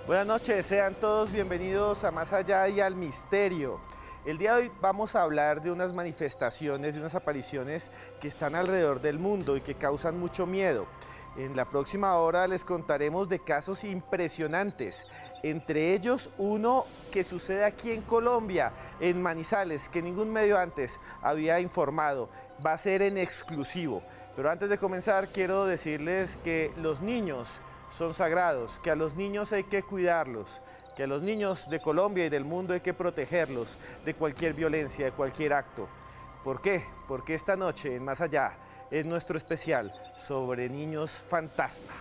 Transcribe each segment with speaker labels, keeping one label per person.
Speaker 1: Buenas noches, sean todos bienvenidos a Más Allá y al Misterio. El día de hoy vamos a hablar de unas manifestaciones, de unas apariciones que están alrededor del mundo y que causan mucho miedo. En la próxima hora les contaremos de casos impresionantes, entre ellos uno que sucede aquí en Colombia, en Manizales, que ningún medio antes había informado. Va a ser en exclusivo. Pero antes de comenzar quiero decirles que los niños son sagrados, que a los niños hay que cuidarlos, que a los niños de Colombia y del mundo hay que protegerlos de cualquier violencia, de cualquier acto. ¿Por qué? Porque esta noche en Más Allá es nuestro especial sobre niños fantasma.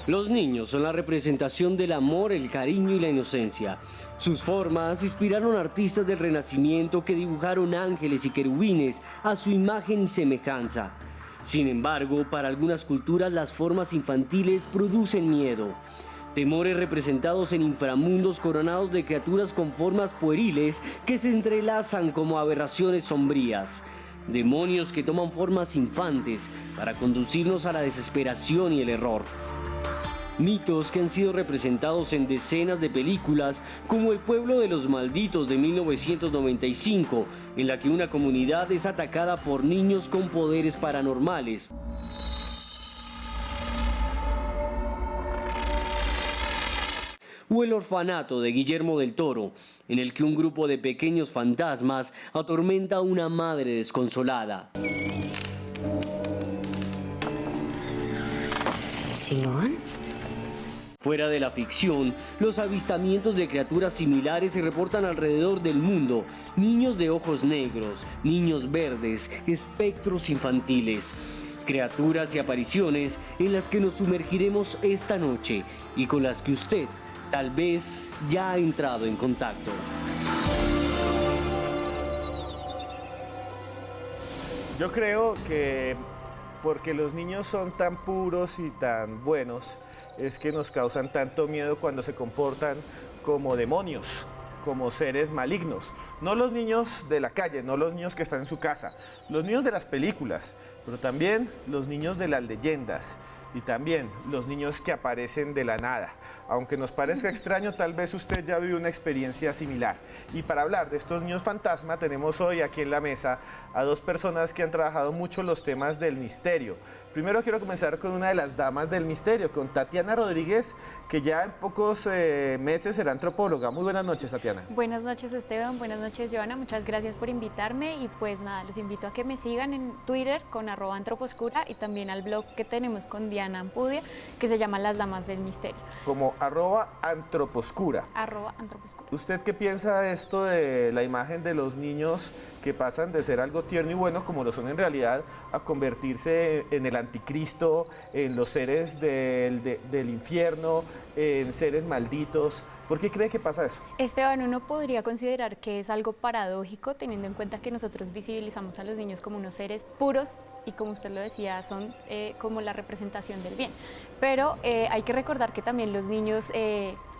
Speaker 2: Los niños son la representación del amor, el cariño y la inocencia. Sus formas inspiraron a artistas del Renacimiento que dibujaron ángeles y querubines a su imagen y semejanza. Sin embargo, para algunas culturas las formas infantiles producen miedo. Temores representados en inframundos coronados de criaturas con formas pueriles que se entrelazan como aberraciones sombrías. Demonios que toman formas infantes para conducirnos a la desesperación y el error. Mitos que han sido representados en decenas de películas, como El pueblo de los malditos de 1995, en la que una comunidad es atacada por niños con poderes paranormales. O El orfanato de Guillermo del Toro, en el que un grupo de pequeños fantasmas atormenta a una madre desconsolada.
Speaker 3: ¿Simón?
Speaker 2: Fuera de la ficción, los avistamientos de criaturas similares se reportan alrededor del mundo. Niños de ojos negros, niños verdes, espectros infantiles. Criaturas y apariciones en las que nos sumergiremos esta noche y con las que usted tal vez ya ha entrado en contacto.
Speaker 1: Yo creo que porque los niños son tan puros y tan buenos, es que nos causan tanto miedo cuando se comportan como demonios, como seres malignos. No los niños de la calle, no los niños que están en su casa, los niños de las películas, pero también los niños de las leyendas y también los niños que aparecen de la nada. Aunque nos parezca extraño, tal vez usted ya vivió una experiencia similar. Y para hablar de estos niños fantasma, tenemos hoy aquí en la mesa a dos personas que han trabajado mucho los temas del misterio. Primero quiero comenzar con una de las damas del misterio, con Tatiana Rodríguez, que ya en pocos meses será antropóloga. Muy buenas noches, Tatiana.
Speaker 4: Buenas noches, Esteban. Buenas noches, Joana. Muchas gracias por invitarme. Y pues nada, los invito a que me sigan en Twitter con @antroposcura y también al blog que tenemos con Diana Ampudia, que se llama Las Damas del Misterio.
Speaker 1: Como @antroposcura.
Speaker 4: @antroposcura.
Speaker 1: ¿Usted qué piensa de esto de la imagen de los niños que pasan de ser algo tierno y bueno, como lo son en realidad, a convertirse en el anticristo, en los seres del infierno, en seres malditos? ¿Por qué cree que pasa eso?
Speaker 4: Esteban, uno podría considerar que es algo paradójico, teniendo en cuenta que nosotros visibilizamos a los niños como unos seres puros y, como usted lo decía, son como la representación del bien. Pero hay que recordar que también los niños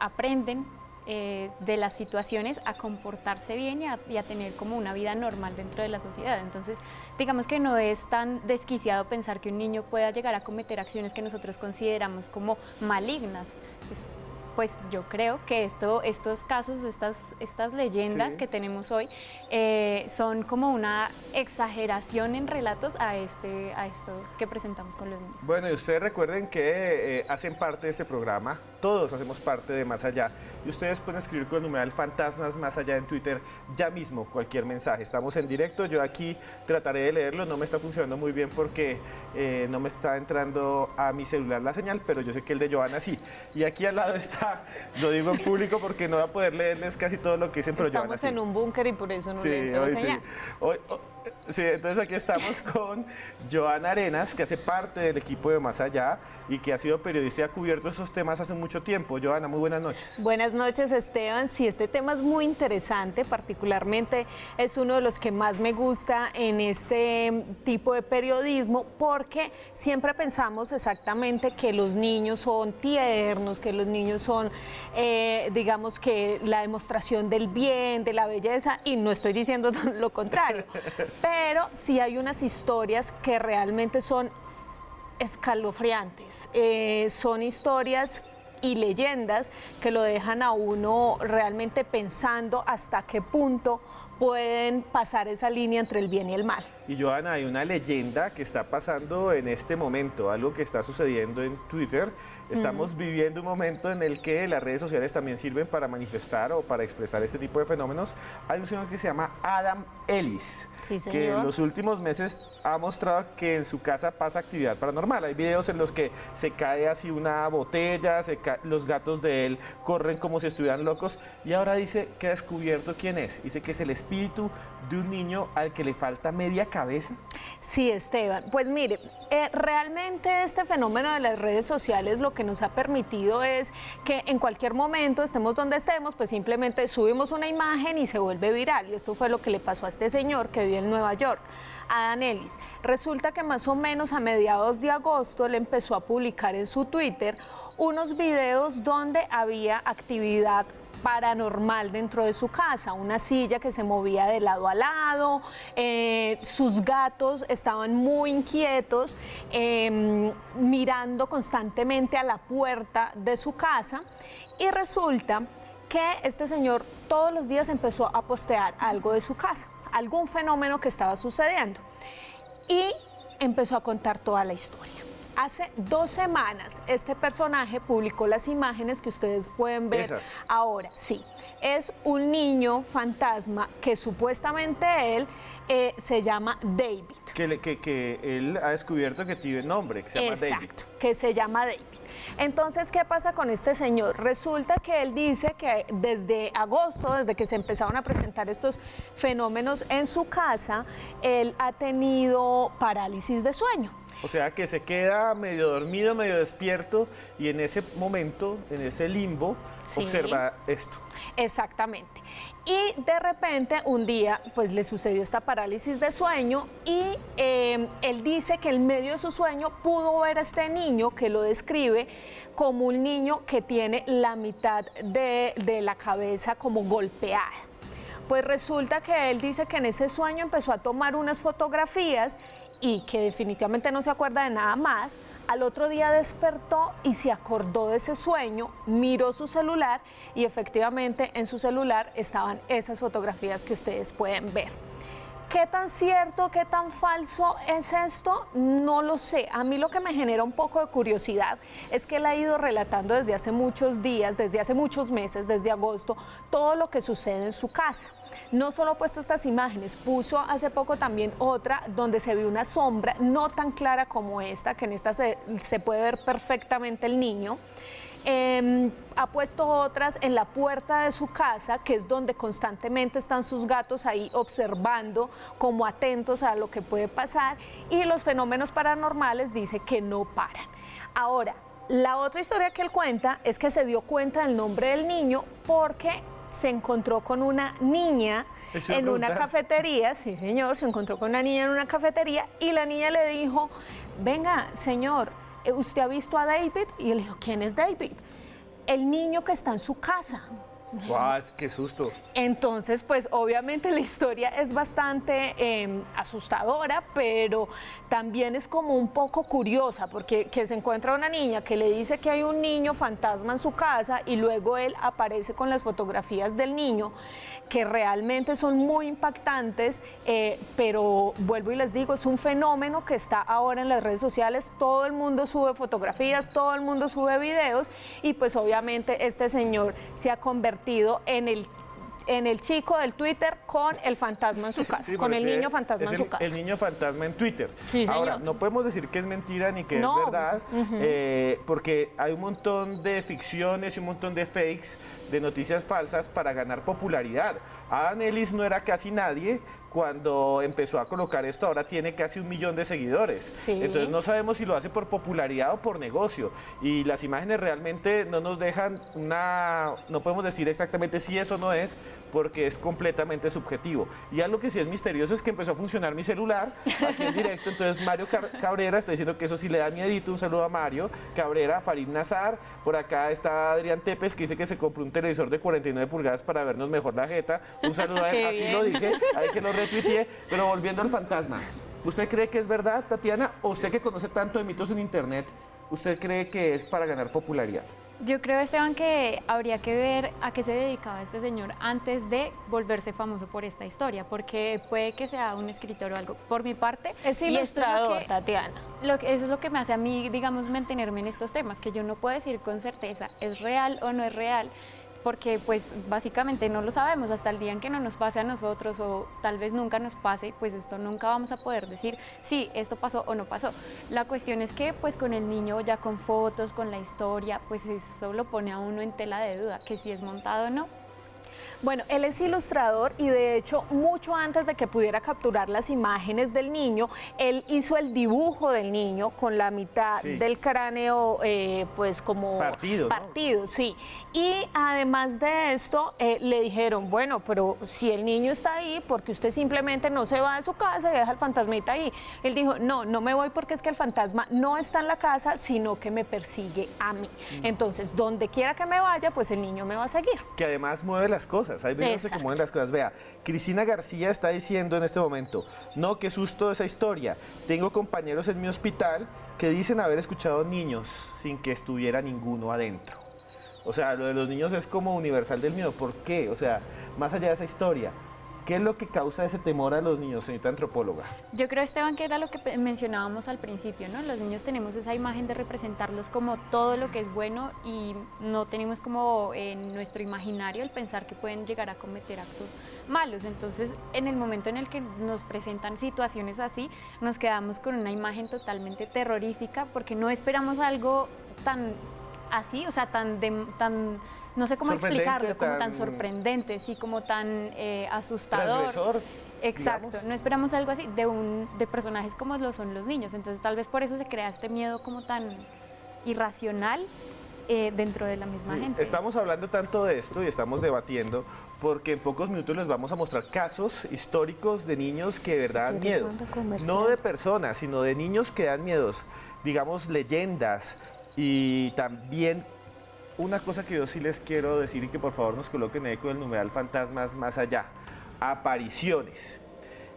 Speaker 4: aprenden de las situaciones a comportarse bien y a tener como una vida normal dentro de la sociedad. Entonces, digamos que no es tan desquiciado pensar que un niño pueda llegar a cometer acciones que nosotros consideramos como malignas. Pues yo creo que estos casos, estas leyendas que tenemos hoy son como una exageración en relatos a esto que presentamos con los niños.
Speaker 1: Bueno, y ustedes recuerden que hacen parte de este programa, todos hacemos parte de Más Allá, y ustedes pueden escribir con el numeral Fantasmas Más Allá en Twitter ya mismo cualquier mensaje. Estamos en directo, yo aquí trataré de leerlo, no me está funcionando muy bien porque no me está entrando a mi celular la señal, pero yo sé que el de Joana sí. Y aquí al lado está, lo digo en público porque no voy a poder leerles casi todo lo que dicen, pero Joana
Speaker 5: Estamos
Speaker 1: sí.
Speaker 5: en un búnker y por eso no
Speaker 1: Sí,
Speaker 5: le entra
Speaker 1: hoy
Speaker 5: la señal.
Speaker 1: sí. Sí, entonces aquí estamos con Joana Arenas, que hace parte del equipo de Más Allá y que ha sido periodista y ha cubierto esos temas hace mucho tiempo. Joana, muy buenas noches.
Speaker 3: Buenas noches, Esteban. Sí, este tema es muy interesante, particularmente es uno de los que más me gusta en este tipo de periodismo, porque siempre pensamos exactamente que los niños son tiernos, que los niños son, digamos que la demostración del bien, de la belleza, y no estoy diciendo lo contrario, pero sí hay unas historias que realmente son escalofriantes, son historias y leyendas que lo dejan a uno realmente pensando hasta qué punto pueden pasar esa línea entre el bien y el mal.
Speaker 1: Y Joana, hay una leyenda que está pasando en este momento, algo que está sucediendo en Twitter. Estamos viviendo un momento en el que las redes sociales también sirven para manifestar o para expresar este tipo de fenómenos. Hay un señor que se llama Adam Ellis,
Speaker 3: Sí, señor.
Speaker 1: que en los últimos meses ha mostrado que en su casa pasa actividad paranormal. Hay videos en los que se cae así una botella, los gatos de él corren como si estuvieran locos, y ahora dice que ha descubierto quién es. Dice que es el espíritu de un niño al que le falta media cabeza.
Speaker 3: Sí, Esteban. Pues mire, realmente este fenómeno de las redes sociales lo que nos ha permitido es que en cualquier momento, estemos donde estemos, pues simplemente subimos una imagen y se vuelve viral. Y esto fue lo que le pasó a este señor que vive en Nueva York, Adam Ellis. Resulta que más o menos a mediados de agosto él empezó a publicar en su Twitter unos videos donde había actividad paranormal dentro de su casa, una silla que se movía de lado a lado, sus gatos estaban muy inquietos, mirando constantemente a la puerta de su casa, y resulta que este señor todos los días empezó a postear algo de su casa, algún fenómeno que estaba sucediendo, y empezó a contar toda la historia. Hace 2 semanas este personaje publicó las imágenes que ustedes pueden ver.
Speaker 1: ¿Esas?
Speaker 3: Ahora. Sí, es un niño fantasma que supuestamente él se llama David.
Speaker 1: Que él ha descubierto que tiene nombre, que se llama David.
Speaker 3: Exacto, que se llama David. Entonces, ¿qué pasa con este señor? Resulta que él dice que desde agosto, desde que se empezaron a presentar estos fenómenos en su casa, él ha tenido parálisis de sueño.
Speaker 1: O sea, que se queda medio dormido, medio despierto, y en ese momento, en ese limbo,
Speaker 3: Sí.
Speaker 1: observa esto.
Speaker 3: Exactamente. Y de repente un día pues le sucedió esta parálisis de sueño y él dice que en medio de su sueño pudo ver a este niño, que lo describe como un niño que tiene la mitad de la cabeza como golpeada. Pues resulta que él dice que en ese sueño empezó a tomar unas fotografías y que definitivamente no se acuerda de nada más. Al otro día despertó y se acordó de ese sueño, miró su celular y efectivamente en su celular estaban esas fotografías que ustedes pueden ver. ¿Qué tan cierto, qué tan falso es esto? No lo sé. A mí lo que me genera un poco de curiosidad es que él ha ido relatando desde hace muchos días, desde hace muchos meses, desde agosto, todo lo que sucede en su casa. No solo ha puesto estas imágenes, puso hace poco también otra donde se ve una sombra no tan clara como esta, que en esta se puede ver perfectamente el niño. Ha puesto otras en la puerta de su casa, que es donde constantemente están sus gatos ahí observando, como atentos a lo que puede pasar, y los fenómenos paranormales dice que no paran. Ahora, la otra historia que él cuenta es que se dio cuenta del nombre del niño porque se encontró con una niña en una cafetería. Sí, señor, se encontró con una niña en una cafetería y la niña le dijo: venga, señor, ¿usted ha visto a David? Y él dijo: ¿quién es David? El niño que está en su casa.
Speaker 1: ¡Guau! ¡Qué susto!
Speaker 3: Entonces, pues obviamente la historia es bastante asustadora, pero también es como un poco curiosa, porque que se encuentra una niña que le dice que hay un niño fantasma en su casa y luego él aparece con las fotografías del niño, que realmente son muy impactantes, pero vuelvo y les digo, es un fenómeno que está ahora en las redes sociales, todo el mundo sube fotografías, todo el mundo sube videos, y pues obviamente este señor se ha convertido en el chico del Twitter con el fantasma en su casa,
Speaker 1: Sí,
Speaker 3: con el
Speaker 1: porque
Speaker 3: niño fantasma
Speaker 1: es
Speaker 3: en su casa.
Speaker 1: El niño fantasma en Twitter.
Speaker 3: Sí, señor.
Speaker 1: Ahora, no podemos decir que es mentira ni que
Speaker 3: No.
Speaker 1: es verdad, porque hay un montón de ficciones y un montón de fakes, de noticias falsas para ganar popularidad. Adam Ellis no era casi nadie cuando empezó a colocar esto, ahora tiene casi 1 millón de seguidores.
Speaker 3: Sí.
Speaker 1: Entonces no sabemos si lo hace por popularidad o por negocio. Y las imágenes realmente no nos dejan no podemos decir exactamente si eso no es, porque es completamente subjetivo. Y algo que sí es misterioso es que empezó a funcionar mi celular aquí en directo. Entonces Mario Cabrera está diciendo que eso sí le da miedito. Un saludo a Mario Cabrera, Farid Nazar. Por acá está Adrián Tepes, que dice que se compró un televisor de 49 pulgadas para vernos mejor la jeta. Un saludo a él,
Speaker 3: Qué
Speaker 1: así
Speaker 3: bien.
Speaker 1: lo dije, ahí se lo retuiteé. Pero volviendo al fantasma, ¿usted cree que es verdad, Tatiana? ¿O usted que conoce tanto de mitos en internet, usted cree que es para ganar popularidad?
Speaker 4: Yo creo, Esteban, que habría que ver a qué se dedicaba este señor antes de volverse famoso por esta historia, porque puede que sea un escritor o algo. Por mi parte,
Speaker 3: Es
Speaker 4: y esto es lo
Speaker 3: ilustrador,
Speaker 4: que-
Speaker 3: Tatiana.
Speaker 4: Eso es lo que me hace a mí, digamos, mantenerme en estos temas, que yo no puedo decir con certeza es real o no es real, porque pues básicamente no lo sabemos hasta el día en que no nos pase a nosotros o tal vez nunca nos pase, pues esto nunca vamos a poder decir sí, esto pasó o no pasó. La cuestión es que pues con el niño ya con fotos, con la historia, pues eso lo pone a uno en tela de duda, que si es montado o no.
Speaker 3: Bueno, él es ilustrador y de hecho mucho antes de que pudiera capturar las imágenes del niño, él hizo el dibujo del niño con la mitad
Speaker 1: Sí.
Speaker 3: del cráneo pues como
Speaker 1: Partido, ¿no?
Speaker 3: partido, sí. Y además de esto le dijeron, bueno, pero si el niño está ahí, porque usted simplemente no se va de su casa y deja el fantasmita ahí. Él dijo, no, no me voy porque es que el fantasma no está en la casa, sino que me persigue a mí. Entonces, donde quiera que me vaya, pues el niño me va a seguir.
Speaker 1: Que además mueve las cosas. Hay veces que
Speaker 3: Exacto.
Speaker 1: mueven las cosas. Vea, Cristina García está diciendo en este momento, no, qué susto esa historia. Tengo compañeros en mi hospital que dicen haber escuchado niños sin que estuviera ninguno adentro. O sea, lo de los niños es como universal del miedo. ¿Por qué? O sea, más allá de esa historia, ¿qué es lo que causa ese temor a los niños, señorita antropóloga?
Speaker 4: Yo creo, Esteban, que era lo que mencionábamos al principio, ¿no? Los niños tenemos esa imagen de representarlos como todo lo que es bueno y no tenemos como en nuestro imaginario el pensar que pueden llegar a cometer actos malos. Entonces, en el momento en el que nos presentan situaciones así, nos quedamos con una imagen totalmente terrorífica porque no esperamos algo tan así, o sea, tan no sé cómo
Speaker 1: Sorprendente,
Speaker 4: explicarlo, como tan
Speaker 1: tan
Speaker 4: sorprendente, sí, como tan asustador.
Speaker 1: Transgresor,
Speaker 4: Exacto,
Speaker 1: digamos.
Speaker 4: no esperamos algo así de personajes como lo son los niños, entonces tal vez por eso se crea este miedo como tan irracional dentro de la misma
Speaker 1: Sí,
Speaker 4: gente.
Speaker 1: estamos hablando tanto de esto y estamos debatiendo porque en pocos minutos les vamos a mostrar casos históricos de niños que de verdad dan
Speaker 3: quieres,
Speaker 1: miedo.
Speaker 3: manda comerciales.
Speaker 1: No de personas, sino de niños que dan miedos, digamos leyendas y también una cosa que yo sí les quiero decir y que por favor nos coloquen ahí con el numeral fantasmas más allá, apariciones.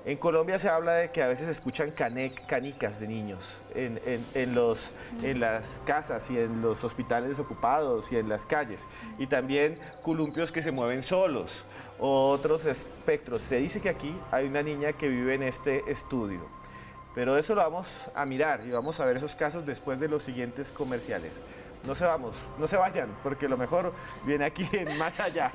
Speaker 1: En Colombia se habla de que a veces se escuchan canicas de niños en las casas y en los hospitales desocupados y en las calles. Y también columpios que se mueven solos, o otros espectros. Se dice que aquí hay una niña que vive en este estudio. Pero eso lo vamos a mirar y vamos a ver esos casos después de los siguientes comerciales. No se vayan, porque lo mejor viene aquí en Más Allá.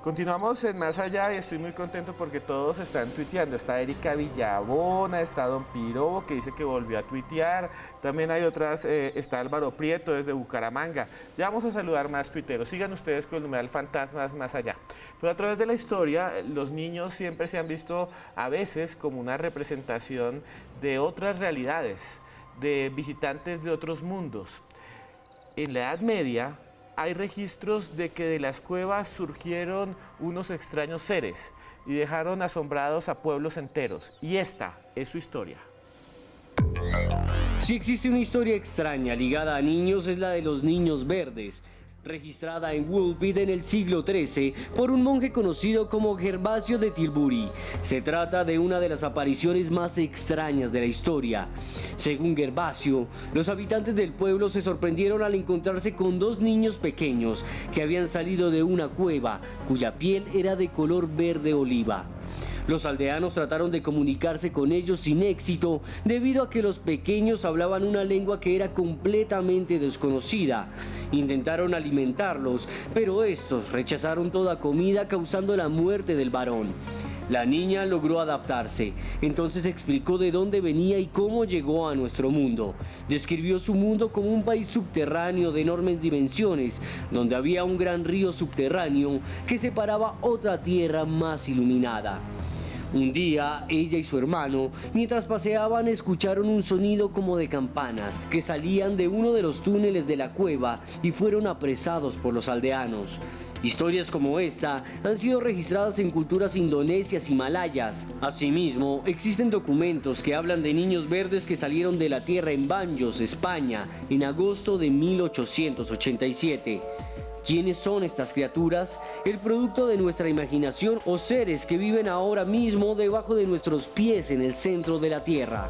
Speaker 1: Continuamos en Más Allá y estoy muy contento porque todos están tuiteando. Está Erika Villabona, está Don Pirobo que dice que volvió a tuitear. También hay otras, está Álvaro Prieto desde Bucaramanga. Ya vamos a saludar más tuiteros. Sigan ustedes con el numeral Fantasmas Más Allá. Pero a través de la historia, los niños siempre se han visto a veces como una representación de otras realidades, de visitantes de otros mundos. En la Edad Media hay registros de que de las cuevas surgieron unos extraños seres y dejaron asombrados a pueblos enteros. Y esta es su historia.
Speaker 2: Si existe una historia extraña ligada a niños es la de los niños verdes, registrada en Woolpit en el siglo XIII por un monje conocido como Gervasio de Tilbury. Se trata de una de las apariciones más extrañas de la historia. Según Gervasio, los habitantes del pueblo se sorprendieron al encontrarse con dos niños pequeños que habían salido de una cueva cuya piel era de color verde oliva. Los aldeanos trataron de comunicarse con ellos sin éxito debido a que los pequeños hablaban una lengua que era completamente desconocida. Intentaron alimentarlos, pero estos rechazaron toda comida causando la muerte del varón. La niña logró adaptarse, entonces explicó de dónde venía y cómo llegó a nuestro mundo. Describió su mundo como un país subterráneo de enormes dimensiones, donde había un gran río subterráneo que separaba otra tierra más iluminada. Un día, ella y su hermano, mientras paseaban, escucharon un sonido como de campanas que salían de uno de los túneles de la cueva y fueron apresados por los aldeanos. Historias como esta han sido registradas en culturas indonesias y malayas. Asimismo, existen documentos que hablan de niños verdes que salieron de la tierra en Banjos, España, en agosto de 1887. ¿Quiénes son estas criaturas? ¿El producto de nuestra imaginación o seres que viven ahora mismo debajo de nuestros pies en el centro de la Tierra?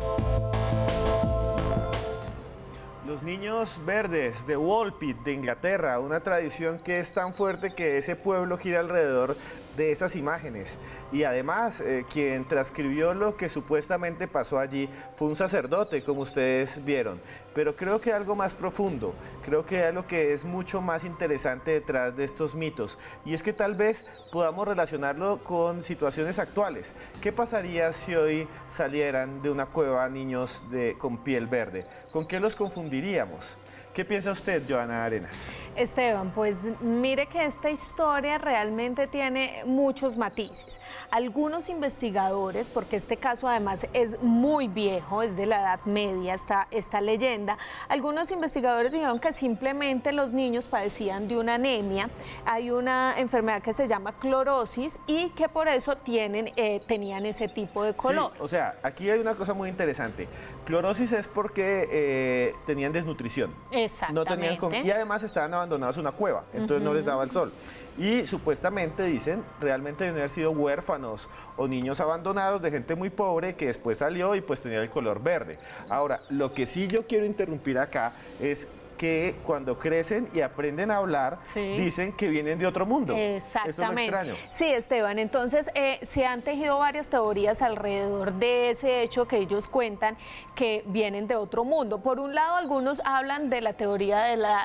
Speaker 1: Los niños verdes de Woolpit, de Inglaterra, una tradición que es tan fuerte que ese pueblo gira alrededor de esas imágenes. Y además, quien transcribió lo que supuestamente pasó allí fue un sacerdote, como ustedes vieron. Pero creo que algo más profundo, creo que hay algo que es mucho más interesante detrás de estos mitos. Y es que tal vez podamos relacionarlo con situaciones actuales. ¿Qué pasaría si hoy salieran de una cueva niños con piel verde? ¿Con qué los confundiríamos? ¿Qué piensa usted, Joana Arenas?
Speaker 3: Esteban, pues mire que esta historia realmente tiene muchos matices. Algunos investigadores, porque este caso además es muy viejo, es de la Edad Media esta leyenda, algunos investigadores dijeron que simplemente los niños padecían de una anemia, hay una enfermedad que se llama clorosis y que por eso tenían ese tipo de color.
Speaker 1: Sí, o sea, aquí hay una cosa muy interesante. Clorosis es porque tenían desnutrición.
Speaker 3: Exactamente.
Speaker 1: No tenían y además estaban abandonados en una cueva, entonces no les daba el sol. Y supuestamente dicen, realmente deben haber sido huérfanos o niños abandonados de gente muy pobre que después salió y pues tenía el color verde. Ahora, lo que sí yo quiero interrumpir acá es que cuando crecen y aprenden a hablar, dicen que vienen de otro mundo.
Speaker 3: Exactamente.
Speaker 1: Eso es lo extraño.
Speaker 3: Sí, Esteban, entonces se han tejido varias teorías alrededor de ese hecho que ellos cuentan que vienen de otro mundo. Por un lado, algunos hablan de la teoría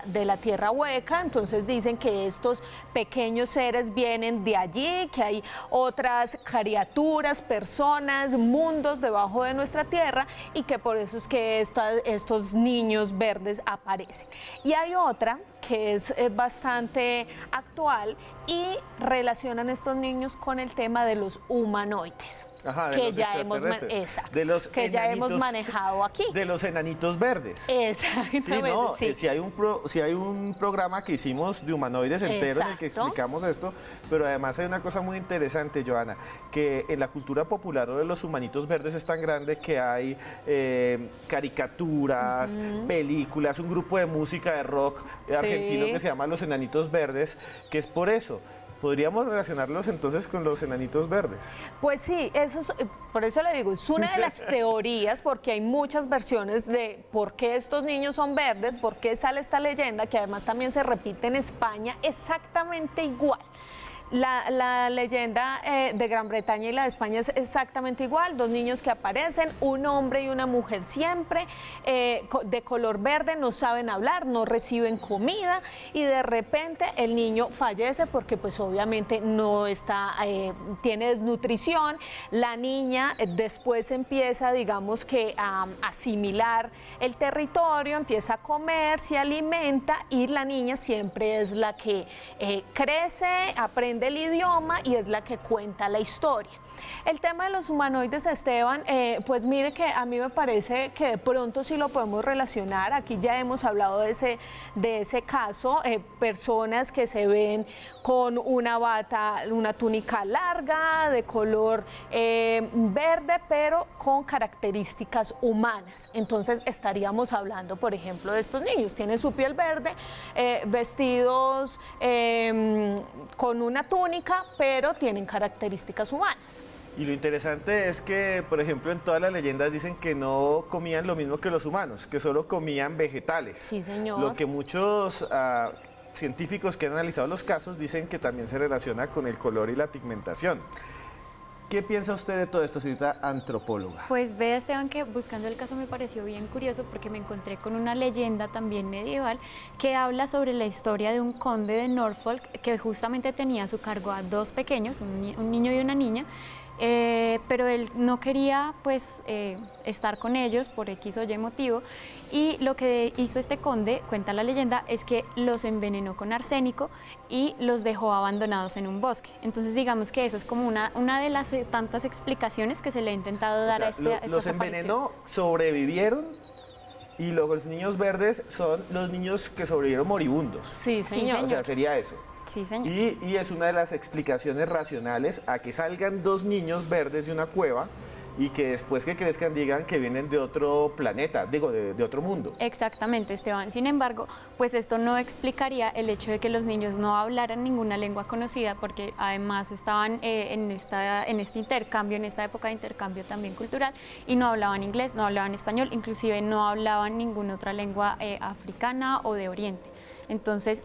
Speaker 3: de la tierra hueca, entonces dicen que estos pequeños seres vienen de allí, que hay otras criaturas, personas, mundos debajo de nuestra tierra y que por eso es que estos niños verdes aparecen. Y hay otra que es bastante actual y relacionan estos niños con el tema de los humanoides.
Speaker 1: Ajá,
Speaker 3: que ya hemos manejado aquí.
Speaker 1: De los enanitos verdes.
Speaker 3: Exactamente.
Speaker 1: Sí, no, si hay un programa que hicimos de humanoides entero en el que explicamos esto, pero además hay una cosa muy interesante, Joana, que en la cultura popular lo de los humanitos verdes es tan grande que hay caricaturas, películas, un grupo de música de rock argentino que se llama Los Enanitos Verdes, que es por eso. ¿Podríamos relacionarlos entonces con los enanitos verdes?
Speaker 3: Pues sí, por eso le digo, es una de las teorías, porque hay muchas versiones de por qué estos niños son verdes, por qué sale esta leyenda, que además también se repite en España exactamente igual. La leyenda de Gran Bretaña y la de España es exactamente igual, dos niños que aparecen, un hombre y una mujer siempre, de color verde, no saben hablar, no reciben comida y de repente el niño fallece porque pues obviamente no está, tiene desnutrición, la niña después empieza digamos que a asimilar el territorio, empieza a comer, se alimenta y la niña siempre es la que crece, aprende el idioma y es la que cuenta la historia. El tema de los humanoides, Esteban, pues mire que a mí me parece que de pronto sí lo podemos relacionar. Aquí ya hemos hablado de ese caso, personas que se ven con una bata, una túnica larga de color verde, pero con características humanas. Entonces estaríamos hablando, por ejemplo, de estos niños. Tienen su piel verde, vestidos con una túnica, pero tienen características humanas.
Speaker 1: Y lo interesante es que, por ejemplo, en todas las leyendas dicen que no comían lo mismo que los humanos, que solo comían vegetales.
Speaker 3: Sí, señor.
Speaker 1: Lo que muchos científicos que han analizado los casos dicen que también se relaciona con el color y la pigmentación. ¿Qué piensa usted de todo esto, señorita antropóloga?
Speaker 4: Pues vea, Esteban, que buscando el caso me pareció bien curioso porque me encontré con una leyenda también medieval que habla sobre la historia de un conde de Norfolk que justamente tenía a su cargo a dos pequeños, un niño y una niña, pero él no quería pues estar con ellos por X o Y motivo, y lo que hizo este conde, cuenta la leyenda, es que los envenenó con arsénico y los dejó abandonados en un bosque. Entonces digamos que esa es como una de las tantas explicaciones que se le ha intentado dar a estas
Speaker 1: los envenenó,
Speaker 4: apariciones.
Speaker 1: sobrevivieron, y luego los niños verdes son los niños que sobrevivieron moribundos.
Speaker 3: Sí,
Speaker 4: Sí,
Speaker 3: señor.
Speaker 1: O sea, sería eso.
Speaker 4: Sí, señor.
Speaker 1: Y es una de las explicaciones racionales a que salgan dos niños verdes de una cueva y que después que crezcan digan que vienen de otro planeta, digo, de otro mundo.
Speaker 4: Exactamente, Esteban. Sin embargo, pues esto no explicaría el hecho de que los niños no hablaran ninguna lengua conocida, porque además estaban en este intercambio, en esta época de intercambio también cultural, y no hablaban inglés, no hablaban español, inclusive no hablaban ninguna otra lengua africana o de Oriente. Entonces,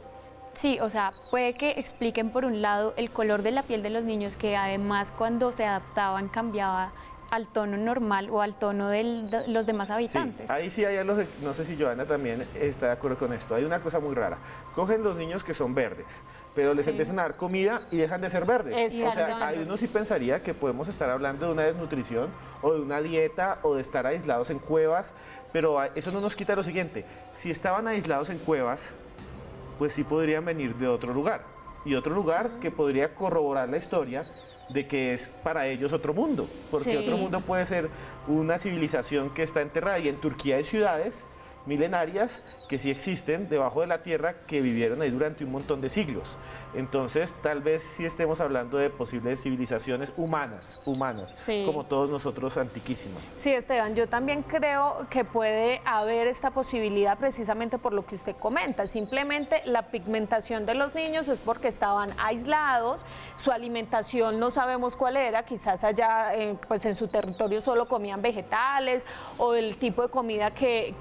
Speaker 4: sí, o sea, puede que expliquen por un lado el color de la piel de los niños, que además cuando se adaptaban cambiaba al tono normal o al tono de los demás habitantes.
Speaker 1: Sí, ahí sí hay algo, no sé si Joana también está de acuerdo con esto. Hay una cosa muy rara. Cogen los niños que son verdes, pero les empiezan a dar comida y dejan de ser verdes. O sea, ahí uno sí pensaría que podemos estar hablando de una desnutrición o de una dieta o de estar aislados en cuevas, pero eso no nos quita lo siguiente. Si estaban aislados en cuevas, pues sí podrían venir de otro lugar. Y otro lugar que podría corroborar la historia de que es para ellos otro mundo, porque
Speaker 3: Sí.
Speaker 1: otro mundo puede ser una civilización que está enterrada, y en Turquía hay ciudades milenarias que sí existen debajo de la tierra, que vivieron ahí durante un montón de siglos. Entonces, tal vez sí estemos hablando de posibles civilizaciones humanas,
Speaker 3: Sí.
Speaker 1: como todos nosotros, antiquísimas.
Speaker 3: Sí, Esteban, yo también creo que puede haber esta posibilidad precisamente por lo que usted comenta. Simplemente la pigmentación de los niños es porque estaban aislados, su alimentación no sabemos cuál era, quizás allá pues en su territorio solo comían vegetales, o el tipo de comida que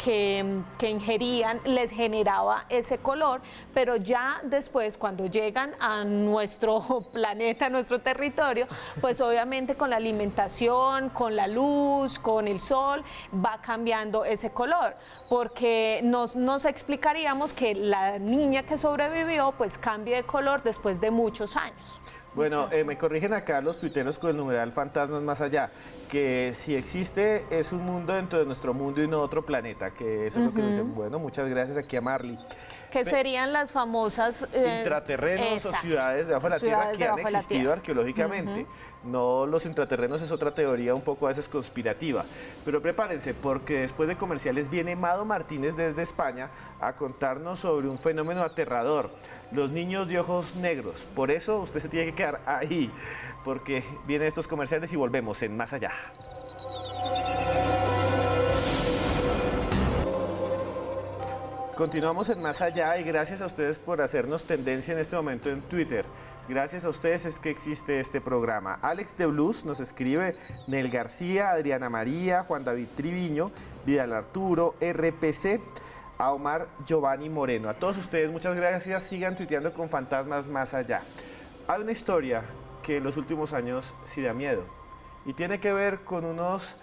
Speaker 3: ingerían les generaba ese color, pero ya después cuando llegan a nuestro planeta, a nuestro territorio, pues obviamente con la alimentación, con la luz, con el sol, va cambiando ese color, porque nos explicaríamos que la niña que sobrevivió pues cambie de color después de muchos años.
Speaker 1: Bueno, me corrigen acá los tuiteros con el numeral Fantasmas Más Allá, que si existe es un mundo dentro de nuestro mundo y no otro planeta, que eso es lo que dicen. Bueno, muchas gracias aquí a Marley.
Speaker 3: Que serían las famosas...
Speaker 1: intraterrenos o ciudades debajo de la tierra
Speaker 3: ciudades
Speaker 1: que han
Speaker 3: debajo de la
Speaker 1: existido
Speaker 3: tierra.
Speaker 1: arqueológicamente. No, los intraterrenos es otra teoría un poco a veces conspirativa. Pero prepárense, porque después de comerciales viene Mado Martínez desde España a contarnos sobre un fenómeno aterrador: los niños de ojos negros. Por eso usted se tiene que quedar ahí, porque vienen estos comerciales y volvemos en Más Allá. Continuamos en Más Allá, y gracias a ustedes por hacernos tendencia en este momento en Twitter. Gracias a ustedes es que existe este programa. Alex de Blues nos escribe, Nel García, Adriana María, Juan David Triviño, Vidal Arturo, RPC, a Omar Giovanni Moreno. A todos ustedes muchas gracias, sigan tuiteando con Fantasmas Más Allá. Hay una historia que en los últimos años sí da miedo, y tiene que ver con unos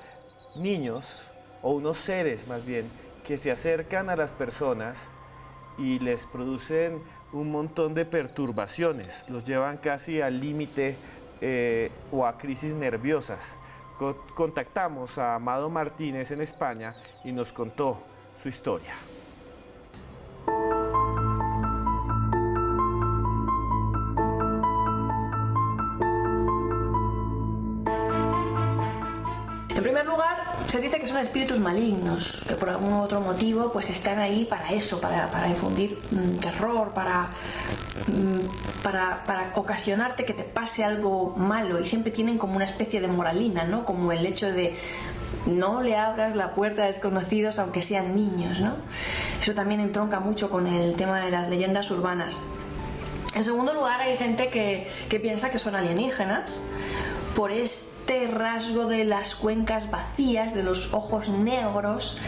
Speaker 1: niños, o unos seres más bien, que se acercan a las personas y les producen un montón de perturbaciones, los llevan casi al límite o a crisis nerviosas. Contactamos a Amado Martínez en España y nos contó su historia.
Speaker 5: En primer lugar, se dice que son espíritus malignos, que por algún otro motivo pues están ahí para eso, para infundir terror, para ocasionarte que te pase algo malo, y siempre tienen como una especie de moralina, ¿no? Como el hecho de no le abras la puerta a desconocidos aunque sean niños, ¿no? Eso también entronca mucho con el tema de las leyendas urbanas. En segundo lugar, hay gente que piensa que son alienígenas por este rasgo de las cuencas vacías, de los ojos negros,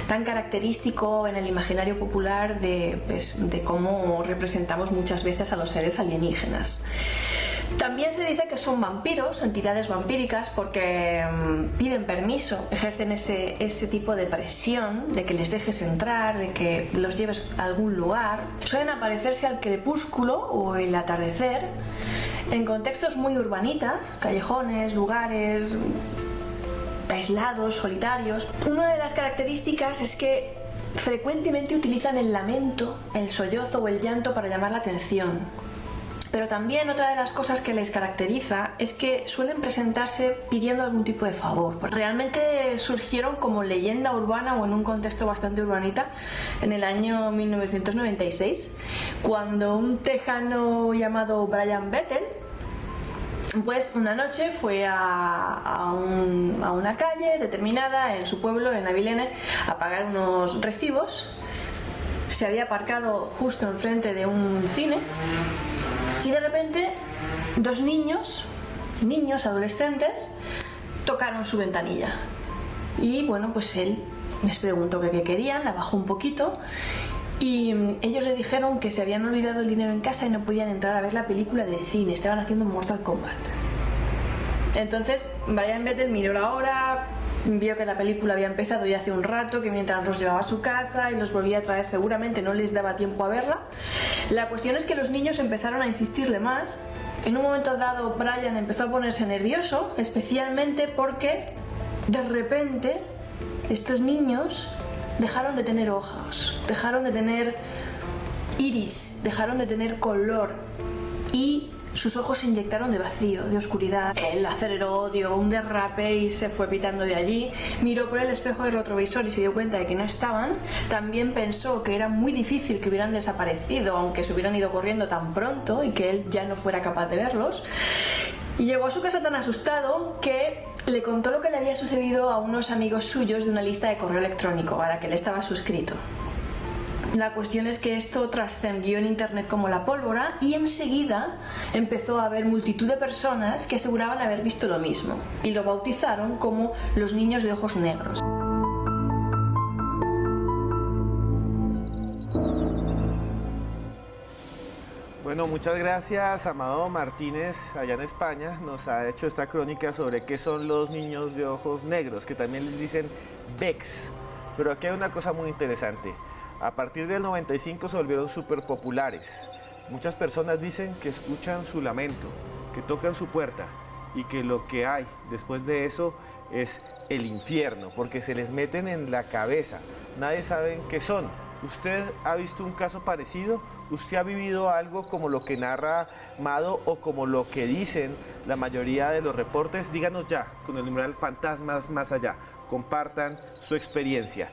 Speaker 5: tan característico en el imaginario popular de cómo representamos muchas veces a los seres alienígenas. También se dice que son vampiros, entidades vampíricas, porque piden permiso, ejercen ese tipo de presión, de que les dejes entrar, de que los lleves a algún lugar. Suelen aparecerse al crepúsculo o el atardecer, en contextos muy urbanitas, callejones, lugares aislados, solitarios. Una de las características es que frecuentemente utilizan el lamento, el sollozo o el llanto para llamar la atención. Pero también otra de las cosas que les caracteriza es que suelen presentarse pidiendo algún tipo de favor. Realmente surgieron como leyenda urbana o en un contexto bastante urbanita en el año 1996, cuando un tejano llamado Brian Bettel, pues una noche fue a una calle determinada en su pueblo, en Abilene, a pagar unos recibos. Se había aparcado justo enfrente de un cine y de repente dos niños adolescentes, tocaron su ventanilla. Y bueno, pues él les preguntó qué querían, la bajó un poquito y ellos le dijeron que se habían olvidado el dinero en casa y no podían entrar a ver la película del cine, estaban haciendo Mortal Kombat. Entonces Brian Bettel miró la hora, vio que la película había empezado ya hace un rato, que mientras los llevaba a su casa y los volvía a traer seguramente no les daba tiempo a verla. La cuestión es que los niños empezaron a insistirle más. En un momento dado Brian empezó a ponerse nervioso, especialmente porque de repente estos niños dejaron de tener ojos, dejaron de tener iris, dejaron de tener color y sus ojos se inyectaron de vacío, de oscuridad. Él aceleró, dio un derrape y se fue pitando de allí. Miró por el espejo del retrovisor y se dio cuenta de que no estaban. También pensó que era muy difícil que hubieran desaparecido, aunque se hubieran ido corriendo tan pronto y que él ya no fuera capaz de verlos. Y llegó a su casa tan asustado que le contó lo que le había sucedido a unos amigos suyos de una lista de correo electrónico a la que él estaba suscrito. La cuestión es que esto trascendió en internet como la pólvora y enseguida empezó a haber multitud de personas que aseguraban haber visto lo mismo y lo bautizaron como los niños de ojos negros.
Speaker 1: Bueno, muchas gracias, Amado Martínez, allá en España, nos ha hecho esta crónica sobre qué son los niños de ojos negros, que también les dicen VEX. Pero aquí hay una cosa muy interesante. A partir del 95 se volvieron súper populares. Muchas personas dicen que escuchan su lamento, que tocan su puerta y que lo que hay después de eso es el infierno, porque se les meten en la cabeza. Nadie sabe qué son. ¿Usted ha visto un caso parecido? ¿Usted ha vivido algo como lo que narra Mado o como lo que dicen la mayoría de los reportes? Díganos ya con el numeral Fantasmas Más Allá. Compartan su experiencia.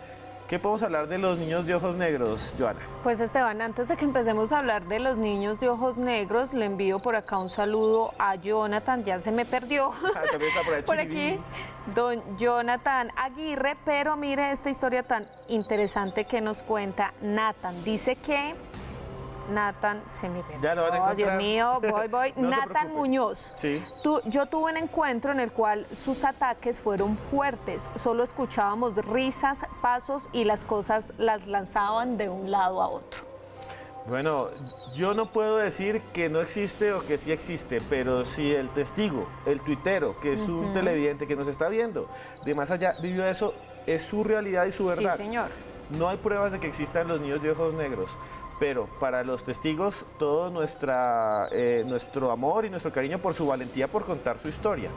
Speaker 1: ¿Qué podemos hablar de los niños de ojos negros, Joana?
Speaker 3: Pues Esteban, antes de que empecemos a hablar de los niños de ojos negros, le envío por acá un saludo a Jonathan, ya se me perdió.
Speaker 1: También está
Speaker 3: por aquí, don Jonathan Aguirre, pero mire esta historia tan interesante que nos cuenta Nathan. Dice que Nathan se me perdió.
Speaker 1: Ya lo van a encontrar.
Speaker 3: Dios mío, voy.
Speaker 1: No
Speaker 3: Nathan Muñoz.
Speaker 1: Sí.
Speaker 3: Yo tuve un encuentro en el cual sus ataques fueron fuertes. Solo escuchábamos risas, pasos y las cosas las lanzaban de un lado a otro.
Speaker 1: Bueno, yo no puedo decir que no existe o que sí existe, pero si el testigo, el tuitero, que es un televidente que nos está viendo, de más allá vivió eso, es su realidad y su verdad.
Speaker 3: Sí, señor.
Speaker 1: No hay pruebas de que existan los niños de ojos negros. Pero para los testigos, todo nuestro amor y nuestro cariño por su valentía por contar su historia.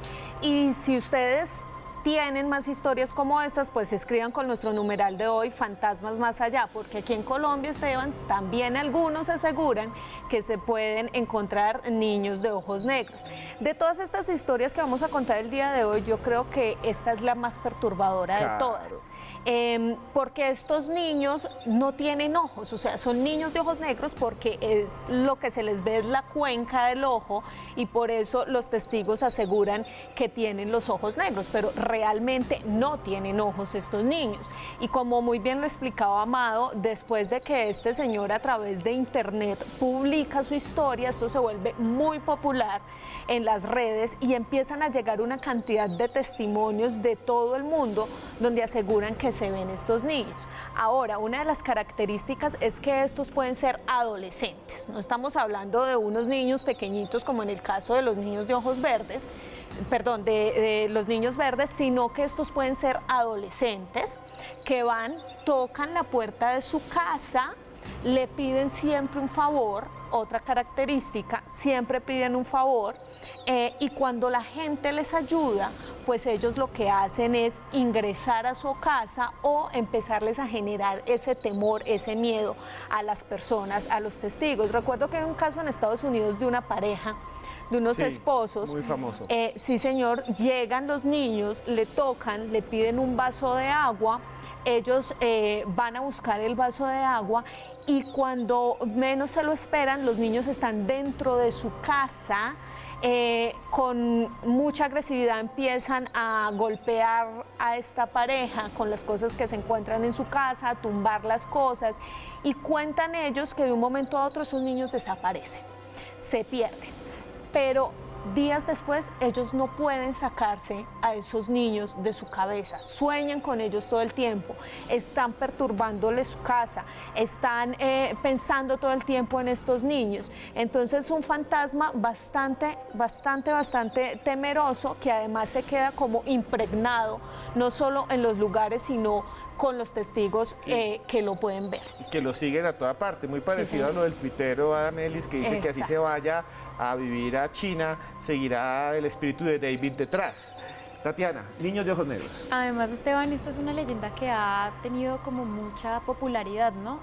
Speaker 3: Y si ustedes tienen más historias como estas, pues escriban con nuestro numeral de hoy, Fantasmas Más Allá, porque aquí en Colombia, Esteban, también algunos aseguran que se pueden encontrar niños de ojos negros. De todas estas historias que vamos a contar el día de hoy, yo creo que esta es la más perturbadora de todas. Porque estos niños no tienen ojos, o sea, son niños de ojos negros porque es lo que se les ve es la cuenca del ojo y por eso los testigos aseguran que tienen los ojos negros, pero realmente no tienen ojos estos niños. Y como muy bien lo explicaba Amado, después de que este señor a través de internet publica su historia, esto se vuelve muy popular en las redes y empiezan a llegar una cantidad de testimonios de todo el mundo donde aseguran que se ven estos niños. Ahora, una de las características es que estos pueden ser adolescentes. No estamos hablando de unos niños pequeñitos como en el caso de los niños de ojos verdes, perdón, de los niños verdes, sino que estos pueden ser adolescentes que van, tocan la puerta de su casa le piden siempre un favor, otra característica, siempre piden un favor, y cuando la gente les ayuda, pues ellos lo que hacen es ingresar a su casa o empezarles a generar ese temor, ese miedo a las personas, a los testigos. Recuerdo que hay un caso en Estados Unidos de una pareja, de unos
Speaker 1: Sí,
Speaker 3: esposos.
Speaker 1: muy famoso.
Speaker 3: Sí, señor, llegan los niños, le tocan, le piden un vaso de agua, ellos van a buscar el vaso de agua y cuando menos se lo esperan, los niños están dentro de su casa, con mucha agresividad empiezan a golpear a esta pareja con las cosas que se encuentran en su casa, a tumbar las cosas, y cuentan ellos que de un momento a otro esos niños desaparecen, se pierden. Pero días después ellos no pueden sacarse a esos niños de su cabeza, sueñan con ellos todo el tiempo, están perturbándoles su casa, están pensando todo el tiempo en estos niños. Entonces es un fantasma bastante temeroso, que además se queda como impregnado, no solo en los lugares, sino con los testigos que lo pueden ver.
Speaker 1: Y que lo siguen a toda parte, muy parecido a lo del tuitero Adam Ellis, que dice que así se vaya a vivir a China, seguirá el espíritu de David detrás. Tatiana, niños de ojos negros.
Speaker 4: Además, Esteban, esta es una leyenda que ha tenido como mucha popularidad, ¿no?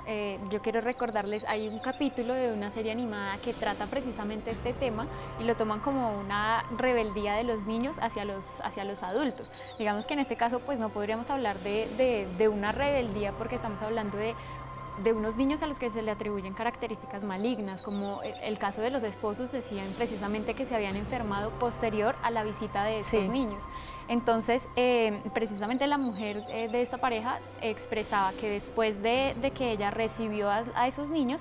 Speaker 4: Yo quiero recordarles, hay un capítulo de una serie animada que trata precisamente este tema y lo toman como una rebeldía de los niños hacia los adultos. Digamos que en este caso, pues no podríamos hablar de una rebeldía, porque estamos hablando de unos niños a los que se le atribuyen características malignas, como el caso de los esposos, decían precisamente que se habían enfermado posterior a la visita de estos niños. Entonces, precisamente la mujer de esta pareja expresaba que después de que ella recibió a esos niños,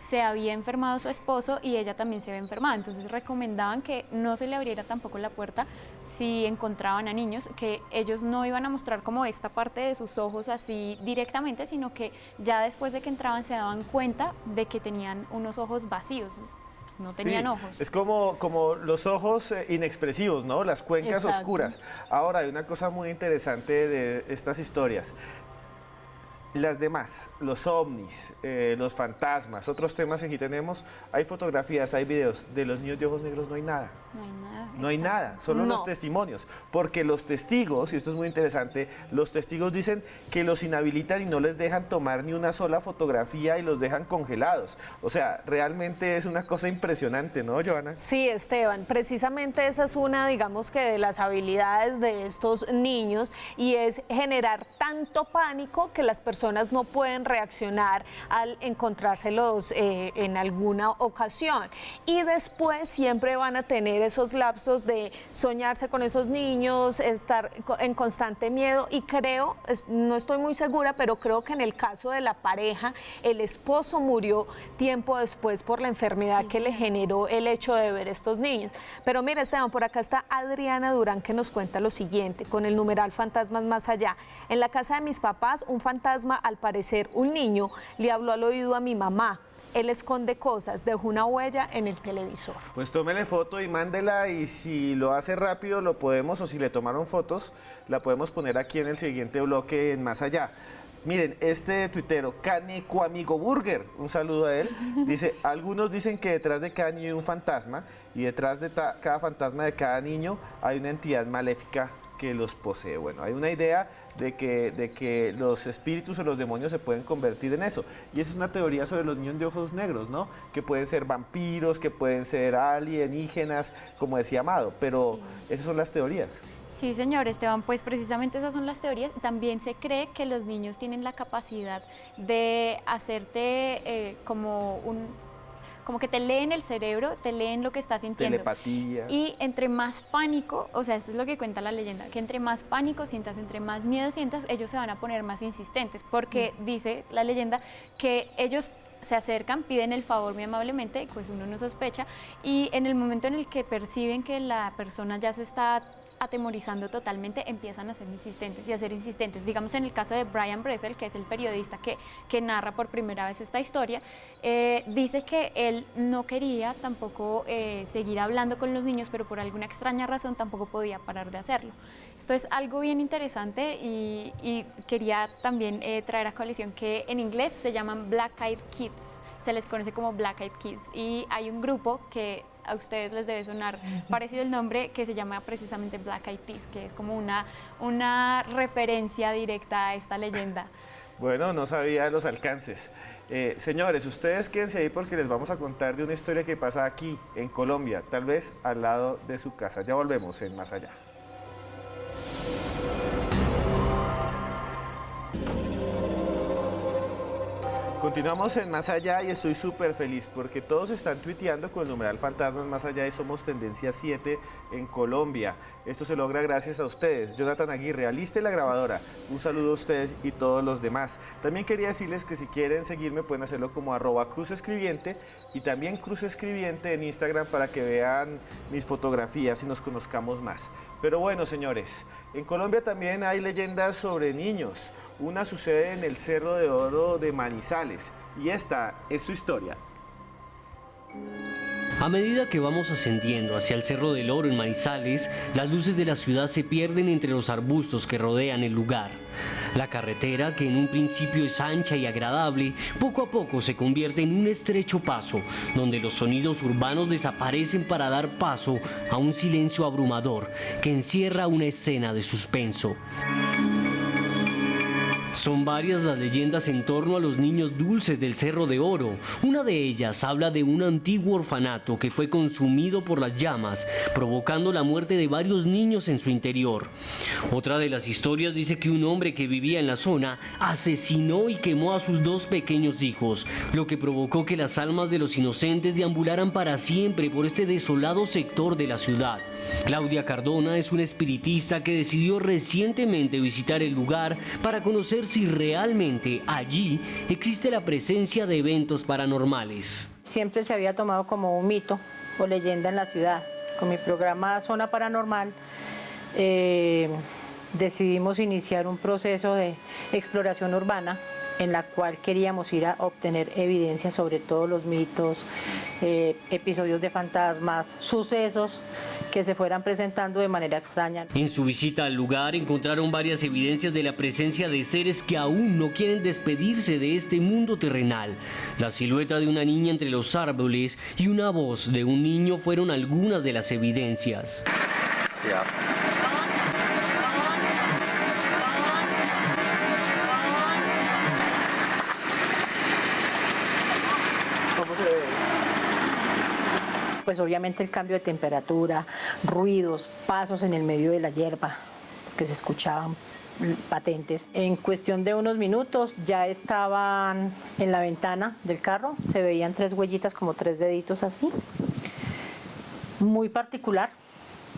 Speaker 4: se había enfermado su esposo y ella también se había enfermado. Entonces recomendaban que no se le abriera tampoco la puerta si encontraban a niños, que ellos no iban a mostrar como esta parte de sus ojos así directamente, sino que ya después de que entraban se daban cuenta de que tenían unos ojos vacíos. No tenían ojos.
Speaker 1: Es como los ojos inexpresivos, ¿no? Las cuencas oscuras. Ahora, hay una cosa muy interesante de estas historias. Las demás, los ovnis, los fantasmas, otros temas que aquí tenemos, hay fotografías, hay videos. De los niños de ojos negros no hay nada.
Speaker 4: No hay nada.
Speaker 1: No hay nada, solo los testimonios. Porque los testigos, y esto es muy interesante, los testigos dicen que los inhabilitan y no les dejan tomar ni una sola fotografía y los dejan congelados. O sea, realmente es una cosa impresionante, ¿no, Joana?
Speaker 3: Sí, Esteban, precisamente esa es una, digamos que de las habilidades de estos niños, y es generar tanto pánico que las personas no pueden reaccionar al encontrárselos en alguna ocasión. Y después siempre van a tener esos lapsos de soñarse con esos niños, estar en constante miedo, y creo, no estoy muy segura, pero creo que en el caso de la pareja, el esposo murió tiempo después por la enfermedad que le generó el hecho de ver estos niños. Pero mira, Esteban, por acá está Adriana Durán, que nos cuenta lo siguiente, con el numeral Fantasmas Más Allá. En la casa de mis papás, un fantasma, al parecer un niño, le habló al oído a mi mamá. Él esconde cosas, dejó una huella en el televisor.
Speaker 1: Pues tómele foto y mándela, y si lo hace rápido lo podemos, o si le tomaron fotos, la podemos poner aquí en el siguiente bloque en Más Allá. Miren, este tuitero, Caneco Amigo Burger, un saludo a él, dice, algunos dicen que detrás de cada niño hay un fantasma, y detrás de cada fantasma de cada niño hay una entidad maléfica que los posee. Bueno, hay una idea de que los espíritus o los demonios se pueden convertir en eso. Y esa es una teoría sobre los niños de ojos negros, ¿no? Que pueden ser vampiros, que pueden ser alienígenas, como decía Amado, pero esas son las teorías.
Speaker 4: Sí, señor Esteban, pues precisamente esas son las teorías. También se cree que los niños tienen la capacidad de hacerte como que te leen el cerebro, te leen lo que estás sintiendo.
Speaker 1: Telepatía.
Speaker 4: Y entre más pánico, o sea, eso es lo que cuenta la leyenda, que entre más pánico sientas, entre más miedo sientas, ellos se van a poner más insistentes, porque dice la leyenda que ellos se acercan, piden el favor muy amablemente, pues uno no sospecha, y en el momento en el que perciben que la persona ya se está atemorizando totalmente, empiezan a ser insistentes y a ser insistentes. Digamos, en el caso de Brian Breffel, que es el periodista que narra por primera vez esta historia, dice que él no quería tampoco seguir hablando con los niños, pero por alguna extraña razón tampoco podía parar de hacerlo. Esto es algo bien interesante y quería también traer a colación que en inglés se llaman Black Eyed Kids, se les conoce como Black Eyed Kids, y hay un grupo que a ustedes les debe sonar parecido el nombre, que se llama precisamente Black Eyed Peas, que es como una referencia directa a esta leyenda.
Speaker 1: Bueno, no sabía los alcances. Señores, ustedes quédense ahí porque les vamos a contar de una historia que pasa aquí, en Colombia, tal vez al lado de su casa. Ya volvemos en Más Allá. Continuamos en Más Allá y estoy súper feliz porque todos están tuiteando con el numeral Fantasmas Más Allá y somos tendencia 7 en Colombia. Esto se logra gracias a ustedes. Jonathan Aguirre, aliste la grabadora. Un saludo a usted y todos los demás. También quería decirles que si quieren seguirme pueden hacerlo como @cruzescribiente y también cruzescribiente en Instagram para que vean mis fotografías y nos conozcamos más. Pero bueno, señores, en Colombia también hay leyendas sobre niños. Una sucede en el Cerro de Oro de Manizales y esta es su historia.
Speaker 2: A medida que vamos ascendiendo hacia el Cerro del Oro en Manizales, las luces de la ciudad se pierden entre los arbustos que rodean el lugar. La carretera, que en un principio es ancha y agradable, poco a poco se convierte en un estrecho paso, donde los sonidos urbanos desaparecen para dar paso a un silencio abrumador que encierra una escena de suspenso. Son varias las leyendas en torno a los niños dulces del Cerro de Oro. Una de ellas habla de un antiguo orfanato que fue consumido por las llamas, provocando la muerte de varios niños en su interior. Otra de las historias dice que un hombre que vivía en la zona asesinó y quemó a sus 2 pequeños hijos, lo que provocó que las almas de los inocentes deambularan para siempre por este desolado sector de la ciudad. Claudia Cardona es una espiritista que decidió recientemente visitar el lugar para conocer si realmente allí existe la presencia de eventos paranormales.
Speaker 6: Siempre se había tomado como un mito o leyenda en la ciudad. Con mi programa Zona Paranormal decidimos iniciar un proceso de exploración urbana en la cual queríamos ir a obtener evidencia sobre todos los mitos, episodios de fantasmas, sucesos que se fueran presentando de manera extraña.
Speaker 2: En su visita al lugar encontraron varias evidencias de la presencia de seres que aún no quieren despedirse de este mundo terrenal. La silueta de una niña entre los árboles y una voz de un niño fueron algunas de las evidencias.
Speaker 6: Pues obviamente el cambio de temperatura, ruidos, pasos en el medio de la hierba que se escuchaban patentes. En cuestión de unos minutos ya estaban en la ventana del carro, se veían 3 huellitas como 3 deditos así, muy particular,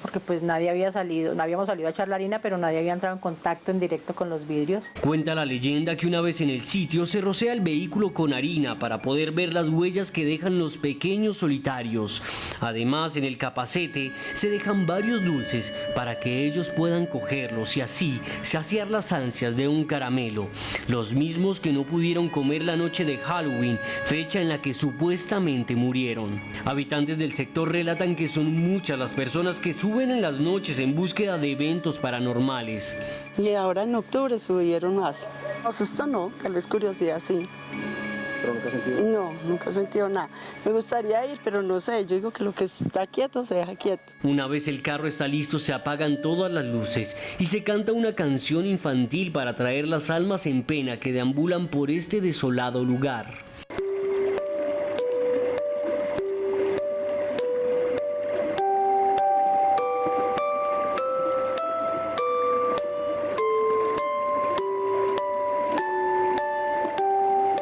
Speaker 6: porque pues nadie había salido, no habíamos salido a echar la harina, pero nadie había entrado en contacto en directo con los vidrios.
Speaker 2: Cuenta la leyenda que una vez en el sitio se rocea el vehículo con harina para poder ver las huellas que dejan los pequeños solitarios. Además, en el capacete se dejan varios dulces para que ellos puedan cogerlos y así saciar las ansias de un caramelo, los mismos que no pudieron comer la noche de Halloween, fecha en la que supuestamente murieron. Habitantes del sector relatan que son muchas las personas que suben en las noches en búsqueda de eventos paranormales.
Speaker 7: Y ahora en octubre subieron más. Asusto no, tal vez curiosidad sí.
Speaker 1: ¿Pero nunca has sentido?
Speaker 7: No, nunca he sentido nada. Me gustaría ir, pero no sé, yo digo que lo que está quieto se deja quieto.
Speaker 2: Una vez el carro está listo, se apagan todas las luces y se canta una canción infantil para atraer las almas en pena que deambulan por este desolado lugar.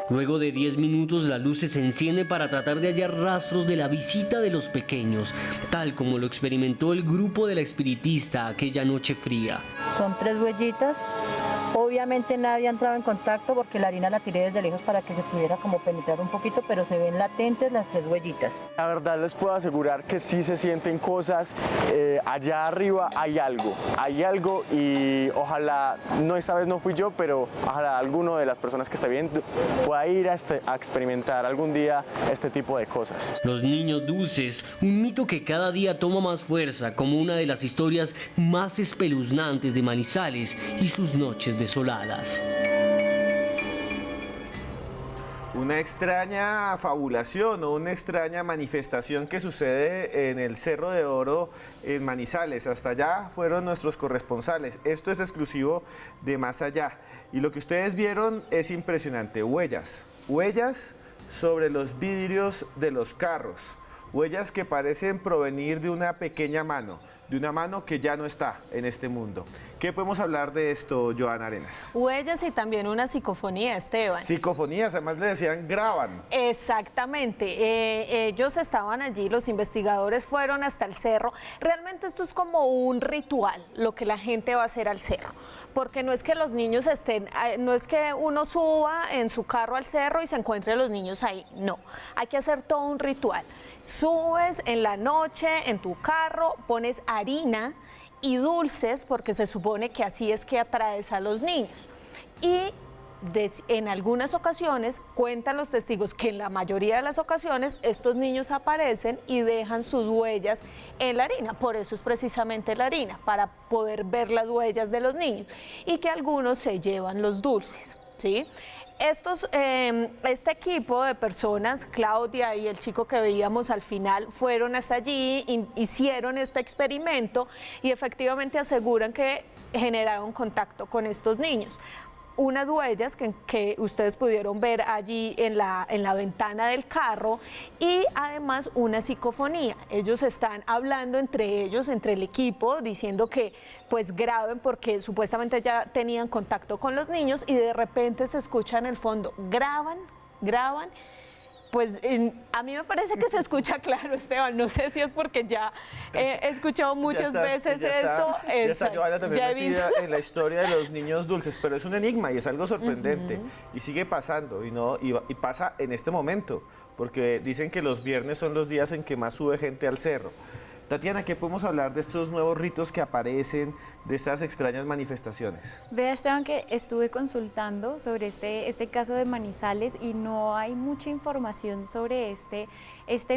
Speaker 2: Luego de 10 minutos las luces se encienden para tratar de hallar rastros de la visita de los pequeños, tal como lo experimentó el grupo de la espiritista aquella noche fría.
Speaker 6: Son 3 huellitas Obviamente nadie ha entrado en contacto porque la harina la tiré desde lejos para que se pudiera como penetrar un poquito, pero se ven latentes las 3 huellitas.
Speaker 8: La verdad les puedo asegurar que sí se sienten cosas, allá arriba hay algo y ojalá, no, esta vez no fui yo, pero ojalá alguno de las personas que está viendo pueda ir a experimentar algún día este tipo de cosas.
Speaker 2: Los niños dulces, un mito que cada día toma más fuerza como una de las historias más espeluznantes de Manizales y sus noches desoladas.
Speaker 1: Una extraña fabulación o una extraña manifestación que sucede en el Cerro de Oro en Manizales. Hasta allá fueron nuestros corresponsales. Esto es exclusivo de Más Allá. Y lo que ustedes vieron es impresionante. Huellas sobre los vidrios de los carros. Huellas que parecen provenir de una pequeña mano, de una mano que ya no está en este mundo. ¿Qué podemos hablar de esto, Joana Arenas?
Speaker 3: Huellas y también una psicofonía, Esteban.
Speaker 1: Psicofonías, además le decían graban.
Speaker 3: Exactamente, ellos estaban allí, los investigadores fueron hasta el cerro. Realmente esto es como un ritual, lo que la gente va a hacer al cerro, porque no es que los niños estén, no es que uno suba en su carro al cerro y se encuentre los niños ahí, no, hay que hacer todo un ritual. Subes en la noche en tu carro, pones harina y dulces, porque se supone que así es que atraes a los niños. Y en algunas ocasiones, cuentan los testigos que en la mayoría de las ocasiones estos niños aparecen y dejan sus huellas en la harina. Por eso es precisamente la harina, para poder ver las huellas de los niños. Y que algunos se llevan los dulces, ¿sí? Este equipo de personas, Claudia y el chico que veíamos al final, fueron hasta allí, hicieron este experimento y efectivamente aseguran que generaron contacto con estos niños. Unas huellas que ustedes pudieron ver allí en la ventana del carro y además una psicofonía. Ellos están hablando entre ellos, entre el equipo, diciendo que pues graben porque supuestamente ya tenían contacto con los niños y de repente se escucha en el fondo, graban. Pues a mí me parece que se escucha claro, Esteban. No sé si es porque ya he escuchado muchas veces esto.
Speaker 1: Ya está Joana también metida en la historia de los niños dulces, pero es un enigma y es algo sorprendente. Y sigue pasando y pasa en este momento, porque dicen que los viernes son los días en que más sube gente al cerro. Tatiana, ¿qué podemos hablar de estos nuevos ritos que aparecen, de estas extrañas manifestaciones?
Speaker 4: Vea, Esteban, que estuve consultando sobre este caso de Manizales y no hay mucha información sobre este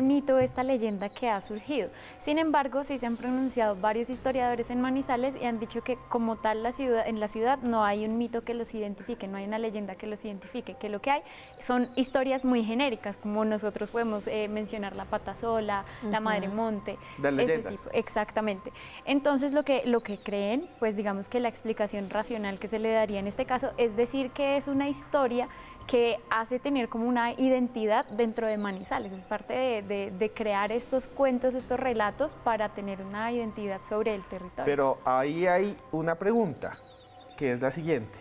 Speaker 4: mito, esta leyenda que ha surgido. Sin embargo, sí se han pronunciado varios historiadores en Manizales y han dicho que como tal en la ciudad no hay un mito que los identifique, no hay una leyenda que los identifique, que lo que hay son historias muy genéricas, como nosotros podemos mencionar la Patasola, la Madre Monte,
Speaker 1: leyendas.
Speaker 4: Tipo, exactamente. Entonces lo que creen, pues digamos que la explicación racional que se le daría en este caso es decir que es una historia que hace tener como una identidad dentro de Manizales, es parte de crear estos cuentos, estos relatos para tener una identidad sobre el territorio.
Speaker 1: Pero ahí hay una pregunta, que es la siguiente.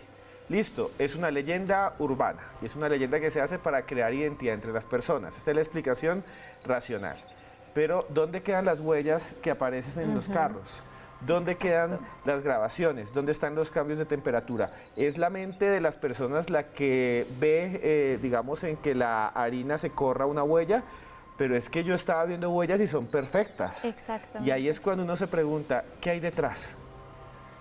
Speaker 1: Listo, es una leyenda urbana y es una leyenda que se hace para crear identidad entre las personas. Esa es la explicación racional. Pero ¿dónde quedan las huellas que aparecen en los carros? ¿Dónde quedan las grabaciones? ¿Dónde están los cambios de temperatura? ¿Es la mente de las personas la que ve, digamos, en que la harina se corra una huella? Pero es que yo estaba viendo huellas y son perfectas.
Speaker 4: Exactamente.
Speaker 1: Y ahí es cuando uno se pregunta, ¿qué hay detrás?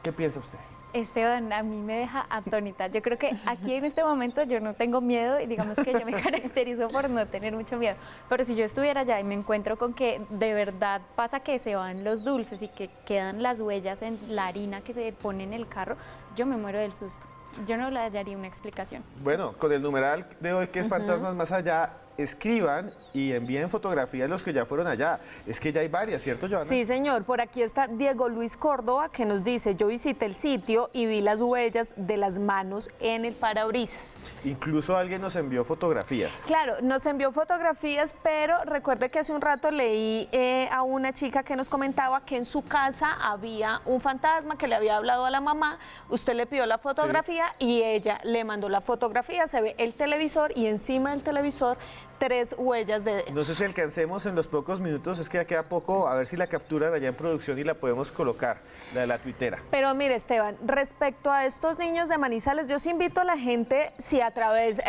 Speaker 1: ¿Qué piensa usted?
Speaker 4: Esteban, a mí me deja atónita. Yo creo que aquí en este momento yo no tengo miedo y digamos que yo me caracterizo por no tener mucho miedo. Pero si yo estuviera allá y me encuentro con que de verdad pasa que se van los dulces y que quedan las huellas en la harina que se pone en el carro, yo me muero del susto. Yo no le hallaría una explicación.
Speaker 1: Bueno, con el numeral de hoy que es Fantasmas Más Allá, escriban y envíen fotografías los que ya fueron allá. Es que ya hay varias, ¿cierto, Joana?
Speaker 3: Sí, señor. Por aquí está Diego Luis Córdoba, que nos dice, yo visité el sitio y vi las huellas de las manos en el parabrisas.
Speaker 1: Incluso alguien nos envió fotografías.
Speaker 3: Claro, nos envió fotografías, pero recuerde que hace un rato leí a una chica que nos comentaba que en su casa había un fantasma que le había hablado a la mamá, usted le pidió la fotografía y ella le mandó la fotografía, se ve el televisor y encima del televisor 3 huellas de dedos.
Speaker 1: No sé si alcancemos en los pocos minutos, es que ya queda poco, a ver si la capturan allá en producción y la podemos colocar, la de la tuitera.
Speaker 3: Pero mire, Esteban, respecto a estos niños de Manizales, yo sí invito a la gente, si a través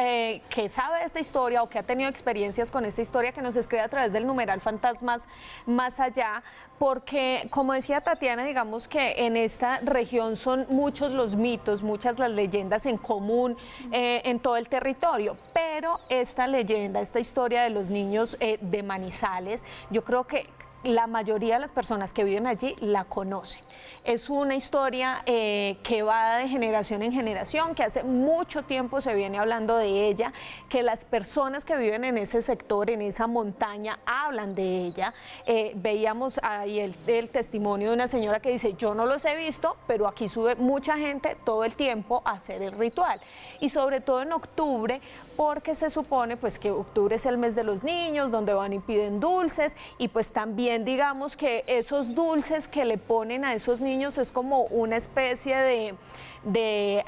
Speaker 3: que sabe de esta historia o que ha tenido experiencias con esta historia, que nos escribe a través del numeral Fantasmas Más Allá, porque, como decía Tatiana, digamos que en esta región son muchos los mitos, muchas las leyendas en común en todo el territorio, pero esta leyenda, esta historia de los niños de Manizales, yo creo que la mayoría de las personas que viven allí la conocen. Es una historia que va de generación en generación, que hace mucho tiempo se viene hablando de ella, que las personas que viven en ese sector, en esa montaña, hablan de ella. Veíamos ahí el testimonio de una señora que dice, yo no los he visto, pero aquí sube mucha gente todo el tiempo a hacer el ritual. Y sobre todo en octubre, porque se supone pues que octubre es el mes de los niños, donde van y piden dulces, y pues también digamos que esos dulces que le ponen a esos niños es como una especie de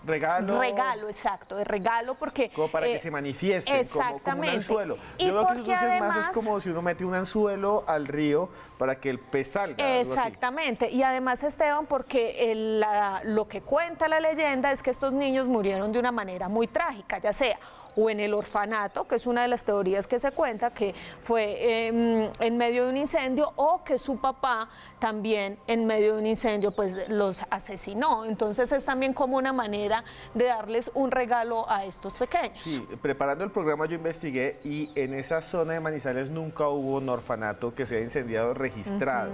Speaker 1: regalo,
Speaker 3: exacto, de regalo, porque
Speaker 1: como para que se manifiesten, como un anzuelo.
Speaker 3: Y
Speaker 1: yo veo que esos dulces
Speaker 3: además,
Speaker 1: más es como si uno mete un anzuelo al río para que el pez salga.
Speaker 3: Exactamente, y además, Esteban, porque lo que cuenta la leyenda es que estos niños murieron de una manera muy trágica, ya sea o en el orfanato, que es una de las teorías que se cuenta, que fue en medio de un incendio, o que su papá también en medio de un incendio pues los asesinó. Entonces es también como una manera de darles un regalo a estos pequeños.
Speaker 1: Sí, preparando el programa yo investigué y en esa zona de Manizales nunca hubo un orfanato que se haya incendiado registrado.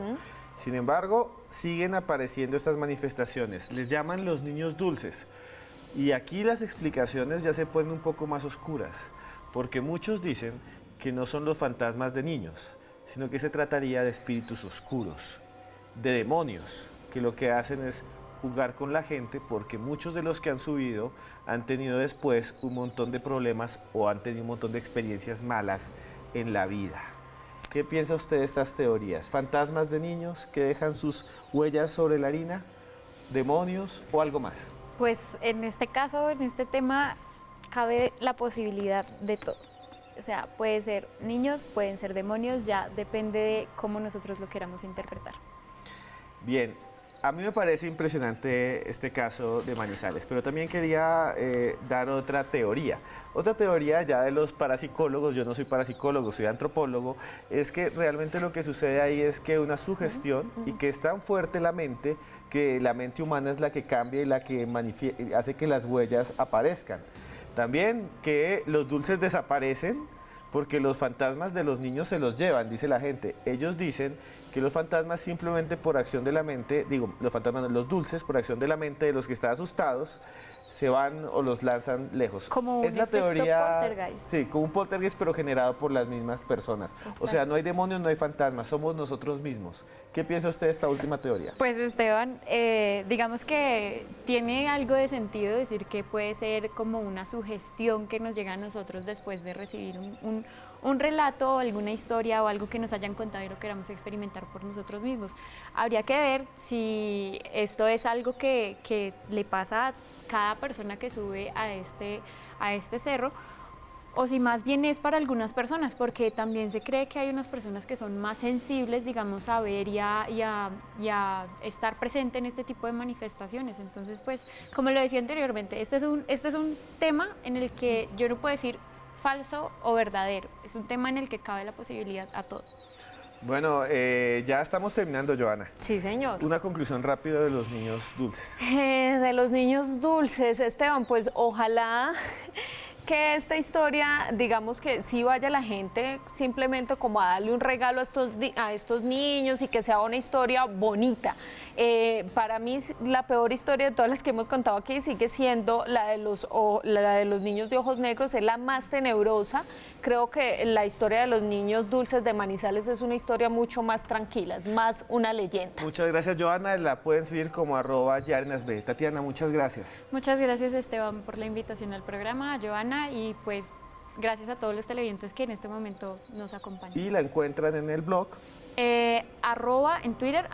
Speaker 1: Sin embargo, siguen apareciendo estas manifestaciones. Les llaman los niños dulces. Y aquí las explicaciones ya se ponen un poco más oscuras, porque muchos dicen que no son los fantasmas de niños, sino que se trataría de espíritus oscuros, de demonios, que lo que hacen es jugar con la gente, porque muchos de los que han subido han tenido después un montón de problemas o han tenido un montón de experiencias malas en la vida. ¿Qué piensa usted de estas teorías? ¿Fantasmas de niños que dejan sus huellas sobre la harina? ¿Demonios o algo más?
Speaker 4: Pues en este caso, en este tema, cabe la posibilidad de todo. O sea, puede ser niños, pueden ser demonios, ya depende de cómo nosotros lo queramos interpretar.
Speaker 1: Bien, a mí me parece impresionante este caso de Manizales, pero también quería dar otra teoría. Otra teoría ya de los parapsicólogos, yo no soy parapsicólogo, soy antropólogo, es que realmente lo que sucede ahí es que una sugestión y que es tan fuerte la mente que la mente humana es la que cambia y la que hace que las huellas aparezcan. También que los dulces desaparecen porque los fantasmas de los niños se los llevan, dice la gente. Ellos dicen que los fantasmas simplemente por acción de la mente, los fantasmas, los dulces por acción de la mente de los que están asustados, se van o los lanzan lejos.
Speaker 4: Como un efecto poltergeist.
Speaker 1: Sí, como un poltergeist, pero generado por las mismas personas. Exacto. O sea, no hay demonios, no hay fantasmas, somos nosotros mismos. ¿Qué piensa usted de esta última teoría?
Speaker 4: Pues Esteban, digamos que tiene algo de sentido decir que puede ser como una sugestión que nos llega a nosotros después de recibir un relato o alguna historia o algo que nos hayan contado y lo queramos experimentar por nosotros mismos. Habría que ver si esto es algo que le pasa a cada persona que sube a este cerro, o si más bien es para algunas personas, porque también se cree que hay unas personas que son más sensibles, digamos, a ver y a estar presente en este tipo de manifestaciones. Entonces, pues, como lo decía anteriormente, este es un tema en el que yo no puedo decir falso o verdadero, es un tema en el que cabe la posibilidad a todo.
Speaker 1: Bueno, ya estamos terminando, Joana.
Speaker 3: Sí, señor.
Speaker 1: Una conclusión rápida de los niños dulces.
Speaker 3: De los niños dulces, Esteban, pues ojalá que esta historia, digamos que sí vaya la gente simplemente como a darle un regalo a estos niños y que sea una historia bonita. Para mí la peor historia de todas las que hemos contado aquí sigue siendo la de los niños de ojos negros, es la más tenebrosa. Creo que la historia de los niños dulces de Manizales es una historia mucho más tranquila, es más una leyenda.
Speaker 1: Muchas gracias, Joana. La pueden seguir como @YarenasB. Tatiana, muchas gracias.
Speaker 4: Muchas gracias, Esteban, por la invitación al programa, a Joana, y pues gracias a todos los televidentes que en este momento nos acompañan.
Speaker 1: Y la encuentran en el blog.
Speaker 4: En Twitter,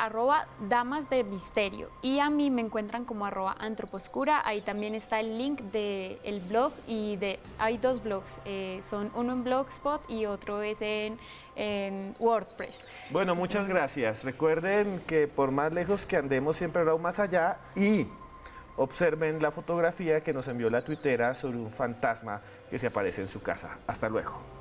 Speaker 4: @damas de misterio. Y a mí me encuentran como @antroposcura. Ahí también está el link del blog hay 2 blogs. Son uno en Blogspot y otro es en WordPress.
Speaker 1: Bueno, muchas gracias. Recuerden que por más lejos que andemos siempre habrá un más allá y observen la fotografía que nos envió la tuitera sobre un fantasma que se aparece en su casa. Hasta luego.